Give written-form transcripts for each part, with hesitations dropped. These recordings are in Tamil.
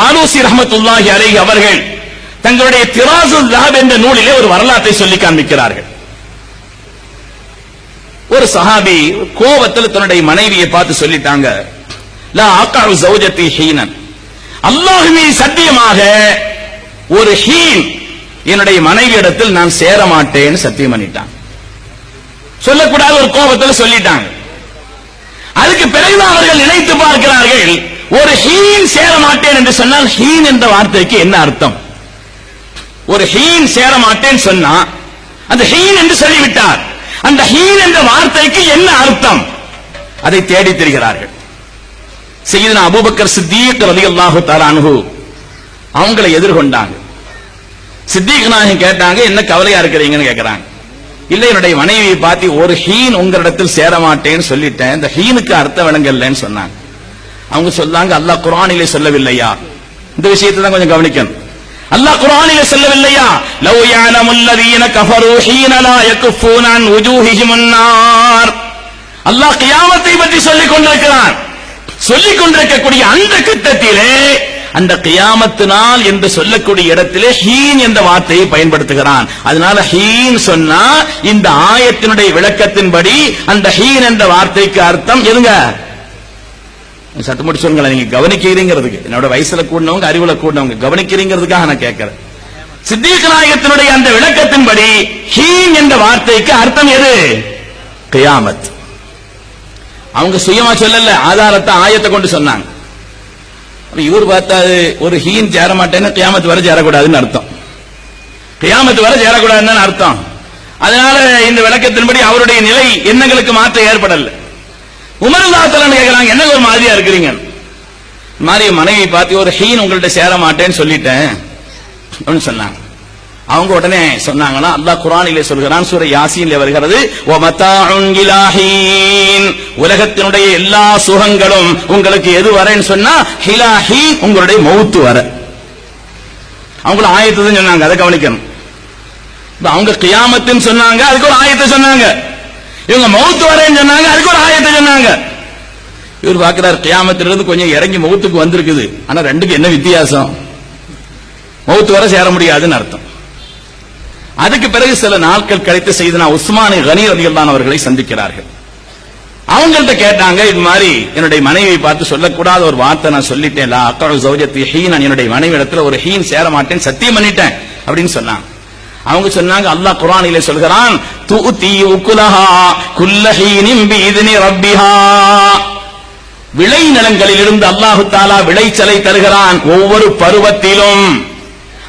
ஆலூசி ரஹ்மத்துல்லாஹி அலைஹி அவர்கள் தங்களுடைய திராசுல் தஹப் என்ற நூலிலே ஒரு வரலாற்றை சொல்லி காண்பிக்கிறார்கள். ஒரு சஹாபி கோபத்தில் தன்னுடைய மனைவியை பார்த்து சொல்லிட்டாங்க, லா அக்அு ஜௌஜதி ஹீனன், அல்லாஹ்வின் சத்தியமாக ஒரு ஹீன் என்னுடைய மனைவி இடத்தில் நான் சேர மாட்டேன்னு சத்தியம் பண்ணிட்டான். சொல்லக்கூடாத ஒரு கோபத்தில் சொல்லிட்டாங்க. அதுக்கு பிறகு அவர்கள் நினைத்து பார்க்கிறார்கள், ஒரு ஹீன் சேர மாட்டேன் என்று சொன்னால் ஹீன் என்ற வார்த்தைக்கு என்ன அர்த்தம்? ஒரு ஹீன் சேர மாட்டேன் சொன்னா அந்த ஹீன் என்று சொல்லிவிட்டார், அந்த ஹீன் என்ற வார்த்தைக்கு என்ன அர்த்தம்? அதை தேடி திரிகிறார்கள். சையதுனா அபூபக்கர் சித்தீக் ரலியல்லாஹு தஆலா அன்ஹு அவங்களை எதிர்கொண்டாங்க. சித்தீக் நாயகம் கேட்டாங்க, என்ன கவலையா இருக்கிறீங்கன்னு கேட்கிறாங்க. இல்ல, என்னுடைய மனைவியை பார்த்து ஒரு ஹீன் உங்களிடத்தில் சேர மாட்டேன்னு சொல்லிட்டேன், இந்த ஹீனுக்கு அர்த்தம் விளங்கலன்னு சொன்னாங்க. அவங்க சொன்னாங்க, அல்லாஹ் குர்ஆனிலே சொல்லவில்லையா? இந்த விஷயத்தை தான் கொஞ்சம் கவனிக்கணும். அல்லாஹ் குர்ஆனிலே சொல்லவில்லையா, லவ் யஅலமுல் லதீன கஃபரூ ஹீன லா யகுஃபூன அன் வுஜூஹிஹிமுன் நார். அல்லாஹ் கியாமத்தை பற்றி சொல்லிக் கொண்டிருக்கிறான். சொல்லிக் கொண்டிருக்கக்கூடிய அந்த கட்டத்திலே அந்த கியாமத்து நாள் என்று சொல்லக்கூடிய இடத்திலே ஹீன் என்ற வார்த்தையை பயன்படுத்துகிறான். அதனால ஹீன் சொன்னா இந்த ஆயத்தினுடைய விளக்கத்தின்படி அந்த ஹீன் என்ற வார்த்தைக்கு அர்த்தம் எதுங்க? சத்து மட்டும் சொல்லுங்களேன், நீங்க கவனிக்கிறீங்கிறதுக்கு. என்னோட வயசுல கூடனவங்க, அறிவுல கூடனவங்க கவனிக்கிறீங்கிறதுக்காக நான் கேட்கிறேன். சித்தீக் நாயகத்தினுடைய அந்த விளக்கத்தின்படி ஹீன் என்ற வார்த்தைக்கு அர்த்தம் எது? கியாமத். அவங்க சுயமா சொல்லல, ஆதாரத்தை ஆயத்தை கொண்டு சொன்னாங்க. இவர் பார்த்தா ஒரு ஹீன் சேர மாட்டேன்னு கியாமத்து வரை சேரக்கூடாதுன்னு அர்த்தம். கியாமத்து வரை சேரக்கூடாதுன்னு அர்த்தம். அதனால இந்த விளக்கத்தின்படி அவருடைய நிலை எண்ணங்களுக்கு மாற்றம் ஏற்படல. உமர் ரலியல்லாஹு தஆலா கேக்குறாங்க, என்ன ஒரு மாதிரியா இருக்கிறீங்க? மாரிய மனைவி பார்த்து ஒரு ஹீன் உங்கள்ட்ட சேர மாட்டேன்னு சொல்லிட்டேன் அப்படின்னு சொன்னாங்க. அவங்க உடனே சொன்னாங்கன்னா, அல்லாஹ் குர்ஆனிலே சொல்கிறான், சூரா யாசீன்ல வருகிறது, வ மதாஉன் இலாஹீன், உலகத்தினுடைய எல்லா சுகங்களும் உங்களுக்கு எது வரேன்னு சொன்னா ஹிலாஹீன், உங்களுடைய மௌத் வர. அவங்க ஆயத்தை தான் சொன்னாங்க, அதை கவனிக்கணும். அவங்க கியாமத்துன்னு சொன்னாங்க, அதுக்கு ஒரு ஆயத்தை சொன்னாங்க. இவங்க மௌத் வரேன்னு சொன்னாங்க, அதுக்கு ஒரு ஆயத்தை சொன்னாங்க. இவர் பார்க்கிறார், கியாமத்திலிருந்து கொஞ்சம் இறங்கி மௌத்துக்கு வந்திருக்குது, ஆனா ரெண்டுக்கு என்ன வித்தியாசம்? மௌத் வர சேர முடியாதுன்னு அர்த்தம். அதுக்கு பிறகு சில நாட்கள் கழித்து சையதுனா உஸ்மான் கனி ரலியல்லாஹு அவர்களை சந்திக்கிறார்கள். அவங்கள்ட்ட கேட்டாங்க, இது மாதிரி என்னுடைய மனைவியை பார்த்து சொல்லக்கூடாத ஒரு வார்த்தை நான் சொல்லிட்டேன், லா அக்அு ஜௌஜதி ஹீனன், என்னுடைய மனைவி இடத்துல ஒரு ஹீன் சேர மாட்டேன் சத்தியம் பண்ணிட்டேன் அப்படின்னு சொன்னாங்க. அவங்க சொன்னாங்க, அல்லாஹ் குர்ஆனிலே சொல்கிறான், துஉதி உகுலஹா குல்ல ஹீனின் பிஇذن ரப்பிஹா, விளை நிலங்களில் இருந்து அல்லாஹ் தஆலா விளைச்சலை தருகிறான் ஒவ்வொரு பருவத்திலும்.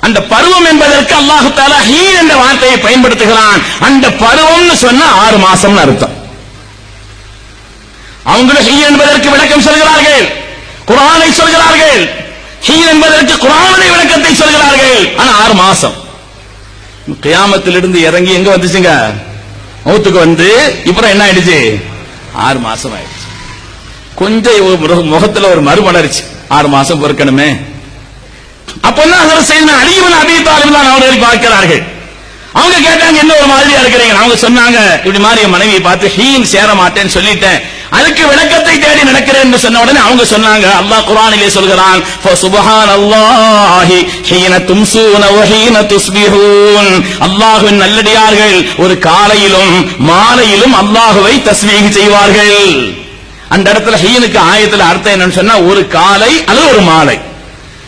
அந்த பருவம் என்பதற்கு அல்லாஹ் தஆலா ஹீன் என்ற வார்த்தையை பயன்படுத்துகிறான். அந்த பருவம்னு சொன்னா 6 மாசம்னு அர்த்தம். அவங்களும் ஹீன் என்பதற்கு விளக்கம் சொல்கிறார்கள், குர்ஆனை சொல்கிறார்கள். ஹீன் என்பதற்கு குர்ஆனுடைய விளக்கத்தை சொல்கிறார்கள். ஆனா 6 மாசம். கியாமத்திலிருந்து இறங்கி எங்க வந்துச்சுங்க? மௌத்துக்கு வந்து இப்போ என்ன ஆயிடுச்சு? 6 மாசம் ஆயிடுச்சு. கொஞ்சம் முகத்துல ஒரு மறுமலர்ச்சி, 6 மாசம் பொறுக்கணுமே. அப்பதான் ஹஜ்ரத் சையதுனா அலி இப்னு அபீ தாலிப் அவர்கள் பார்க்கிறார்கள். அவங்க கேட்டாங்க, என்ன ஒரு மாதிரியா இருக்கிறீங்க? அவங்க சொன்னாங்க, இப்படி மாதிரி என் மனைவியை பார்த்து ஹீன் சேர மாட்டேன்னு சொல்லிட்டேன், அதுக்கு விளக்கத்தை தேடி நடக்கிறேன்னு சொன்ன உடனே அவங்க சொன்னாங்க, அல்லாஹ் குர்ஆனிலே சொல்கிறான், ஃபசுப்ஹானல்லாஹி ஹீன தும்சூன வ ஹீன துஸ்பிஹூன், அல்லாஹ்வின் நல்லடியார்கள் ஒரு காலையிலும் மாலையிலும் அல்லாஹ்வை தஸ்பீஹ் செய்வார்கள். அந்த இடத்துல ஹீனுக்கு ஆயத்துல அர்த்தம் என்னன்னு சொன்னா ஒரு காலை அல்லது ஒரு மாலை.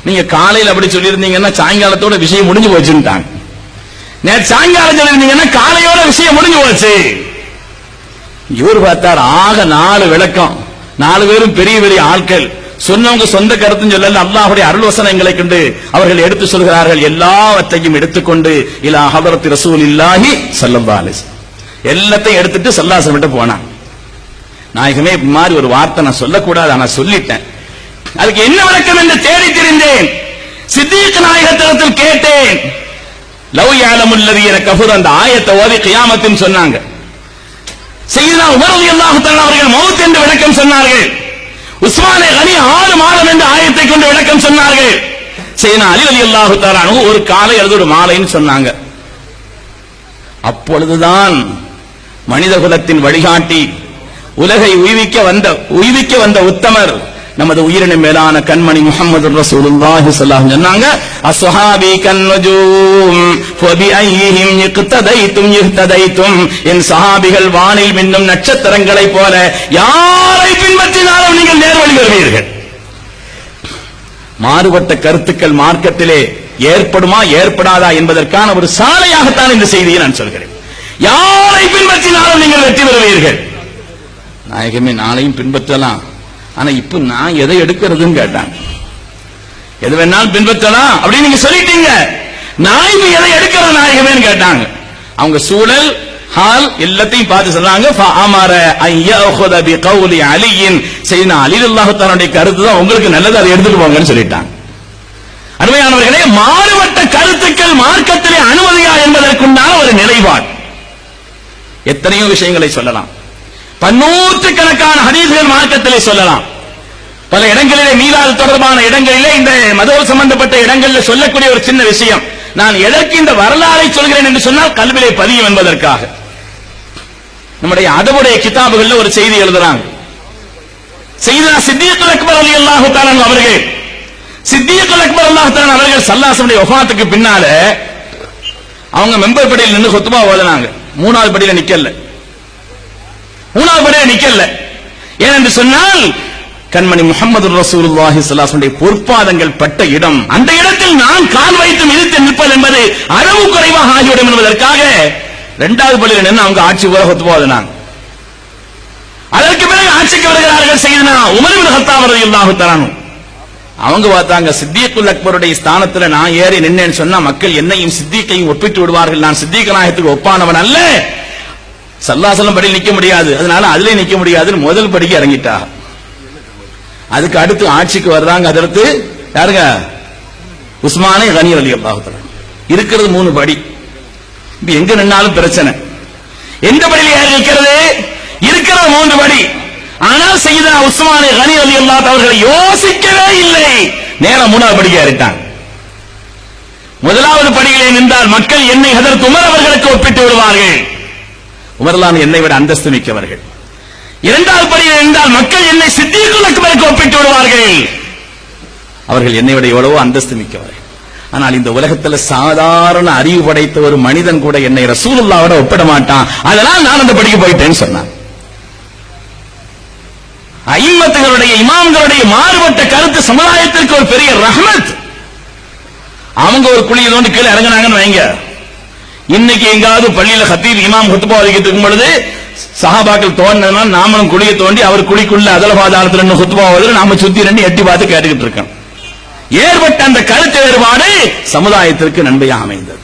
நீங்க காலையில் அப்படி சொல்லியிருந்தீங்கன்னா சாயங்காலத்தோட விஷயம் முடிஞ்சு போச்சுட்டாங்க. நேற்று சாயங்காலம் சொல்லியிருந்தீங்கன்னா காலையோட விஷயம் முடிஞ்சு போச்சு. இவர் பார்த்தார், ஆக 4 விளக்கம், 4 பேரும் பெரிய பெரிய ஆட்கள், சொன்னவங்க சொந்த கருத்துன்னு சொல்லல, அல்லாஹ்வுடைய அருள்வசனங்களை கண்டு அவர்கள் எடுத்து சொல்கிறார்கள். எல்லாவற்றையும் எடுத்துக்கொண்டு இலா ஹதரத் ரசூலில்லாஹி ஸல்லல்லாஹு அலைஹி வஸல்லம், எல்லாத்தையும் எடுத்துட்டு ஸல்லல்லாஹு அலைஹி வஸல்லம் போனாங்க. நாயகமே, இந்த மாதிரி ஒரு வார்த்தை நான் சொல்லக்கூடாது, ஆனா சொல்லிட்டேன், அதுக்கு என்ன விளக்கம் என்று தேடி திரிந்தேன். சித்தீக் நாயகத்திடத்தில் கேட்டேன். லவ் யஅலமுல் லதீன கஃபரு, அந்த ஆயத்தை ஓதி கியாமத்தின் சொன்னாங்க. சையதுனா உமர் ரலியல்லாஹு தஆலா அவர்கள் மௌத் என்று விளக்கம் சொன்னார்கள். உஸ்மான் கனி 6 மாதம் என்ற ஆயத்தை கொண்டு விளக்கம் சொன்னார்கள். சையதுனா அலி ரலியல்லாஹு தஆலா ஒரு காலை அல்லது ஒரு மாலைன்னு சொன்னாங்க. அப்பொழுதுதான் மனித குலத்தின் வழிகாட்டி, உலகை உய்விக்க வந்த உத்தமர் நமது உயிரின மேலான கண்மணி முஹம்மது ரசூலுல்லாஹி ஸல்லல்லாஹு அலைஹி சொன்னாங்க, அஸ்ஹாபி கன்னுஜூம் ஃபபி ஐஹிம் இக்ததைதும் இஹ்ததைதும். என் சஹாபிகள் வானில் மின்னும் நட்சத்திரங்களைப் போல, யாரை பின்பற்றினாலும் நீங்கள் நேர்வழி பெறுவீர்கள். மாறுபட்ட கருத்துக்கள் மார்க்கத்திலே ஏற்படுமா ஏற்படாதா என்பதற்கான ஒரு சாலையாகத்தான் இந்த செய்தியை நான் சொல்கிறேன். யாரை பின்பற்றினாலும் நீங்கள் வெற்றி பெறுவீர்கள். நாயகமே நாளையும் பின்பற்றலாம், ஆனா இப்ப நான் எதை எடுக்கிறதுன்னு கேட்டாங்க. எது வேணாலும் பின்பற்றலாம் அப்படின்னு நீங்க சொல்லிட்டீங்க, நான் இப்ப எதை எடுக்கிறது நாயகமே கேட்டாங்க. அவங்க சூழல் ஹால் எல்லாத்தையும் பார்த்து சொன்னாங்க, ஃபஅமர அய்யஹுத பிகௌலி அலியின். சையதுனா அலி ரலியல்லாஹு தஆலாவுடைய கருத்து தான் உங்களுக்கு நல்லது, அதை எடுத்துட்டு போங்கன்னு சொல்லிட்டாங்க. அருமையானவர்களே, மாறுபட்ட கருத்துக்கள் மார்க்கத்திலே அனுமதியா என்பதற்குண்டான ஒரு நிலைப்பாடு. எத்தனையோ விஷயங்களை சொல்லலாம், பன்னூற்றுக்கணக்கான ஹதீஸ்கள் மார்க்கத்திலே சொல்லலாம். பல இடங்களிலே மீலாது தொடர்பான இடங்களிலே, இந்த மதம் சம்பந்தப்பட்ட இடங்களில் சொல்லக்கூடிய ஒரு சின்ன விஷயம். நான் எதற்கு இந்த வரலாறை சொல்கிறேன் என்று சொன்னால், கல்விலே பதியும் என்பதற்காக. நம்முடைய அதபுடைய கிதாபுகள்ல ஒரு செய்தி எழுதுறாங்க. சையதுனா சித்தீக்குல் அக்பர் ரலியல்லாஹு தஆலா அவர்கள், சித்தீக்குல் அக்பர் ரலியல்லாஹு தஆலா அவர்கள் ஸல்லல்லாஹு வஃபாத்துக்கு பின்னால அவங்க மெம்பர் படியில் நின்று குத்பா ஓதுனாங்க. மூணாவது படியில நிக்கல, மூணாவது படியில நிக்கல. ஏனென்று சொன்னால், கண்மணி முஹம்மது ரசூலுல்லாஹி ஸல்லல்லாஹு அலைஹி வஸல்லம் பொற்பாதங்கள் பட்ட இடம், அந்த இடத்தில் நான் கால் வைத்து மிதித்து நிற்பது என்பது அளவு குறைவாக ஆகிவிடும் என்பதற்காக இரண்டாவது படியில நின்று அவங்க ஆட்சி ஊர குத்பா ஓதுனாங்க. அதற்கு பிறகு ஆட்சிக்கு வருகிறார்கள் சையதுனா உமர் இப்னு கத்தாப் ரலியல்லாஹு தஆலா. அவங்க பார்த்தாங்க, சித்தீக்குல் அக்பருடைய ஸ்தானத்துல நான் ஏறி நின்னேன்னு சொன்னா மக்கள் என்னையும் சித்தீக்கையும் ஒப்பிட்டு விடுவார்கள், நான் சித்தீக் நாயகத்துக்கு ஒப்பானவன் அல்ல, ஸல்லல்லாஹு அலைஹி வஸல்லம் படியில் நிக்க முடியாது, அதனால அதுல நிக்க முடியாதுன்னு முதல் படிக்கு இறங்கிட்டாங்க. அதுக்கு அடுத்து ஆட்சிக்கு வர்றாங்க அதற்கு யாருங்க, உஸ்மானே கனி ரலியல்லாஹு தஆலா. இருக்கிறது 3 படி. இப்ப எங்க நின்னாலும் பிரச்சனை. எந்த படியில் ஏறி நிக்கிறது? இருக்கிறது 3 படி. ஆனால் சையதுனா உஸ்மானே கனி ரலியல்லாஹு தஆலா அவர்கள் யோசிக்கவே இல்லை, நேரா 3வது படிக்கு ஏறிட்டாங்க. முதலாவது படியிலே நின்றால் மக்கள் என்னை ஹதரத் உமர் அவர்களுக்கு ஒப்பிட்டு விடுவார்கள், உமர்லாம் என்னை விட அந்தஸ்து மிக்கவர்கள். இரண்டாவது படியில் நின்றால் மக்கள் என்னை சித்தீக்குல் அக்பருக்கு ஒப்பிட்டு விடுவார்கள், அவர்கள் என்னை விட எவ்வளவோ அந்தஸ்து மிக்கவர்கள். ஆனால் இந்த உலகத்தில் சாதாரண அறிவு படைத்த ஒரு மனிதன் கூட என்னை ரசூலுல்லாஹ்வோட ஒப்பிட மாட்டான், அதனால் நான் அந்த படிக்கு போயிட்டேன்னு சொன்னான். அய்யிம்மத்துகளுடைய இமாம்களுடைய மாறுபட்ட கருத்து சமுதாயத்திற்கு ஒரு பெரிய ரஹ்மத். அவங்க ஒரு குழியை தோண்டி கீழே இறங்கினாங்கன்னு வைங்க, இன்னைக்கு எங்காவது பள்ளியில ஹத்தீப் இமாம் குத்பா வலிக்கிட்டு இருக்கும் பொழுது சஹாபாக்கள் தோண்டினா நாமளும் குழியை தோண்டி அவர் குழிக்குள்ள அதல பாதாளத்துல குத்பா ஓதுற நாம சுத்தி ரெண்டு எட்டி பார்த்து கேட்டுக்கிட்டு இருக்கோம். ஏற்பட்ட அந்த கருத்து வேறுபாடு சமுதாயத்திற்கு நன்மையாக அமைந்தது.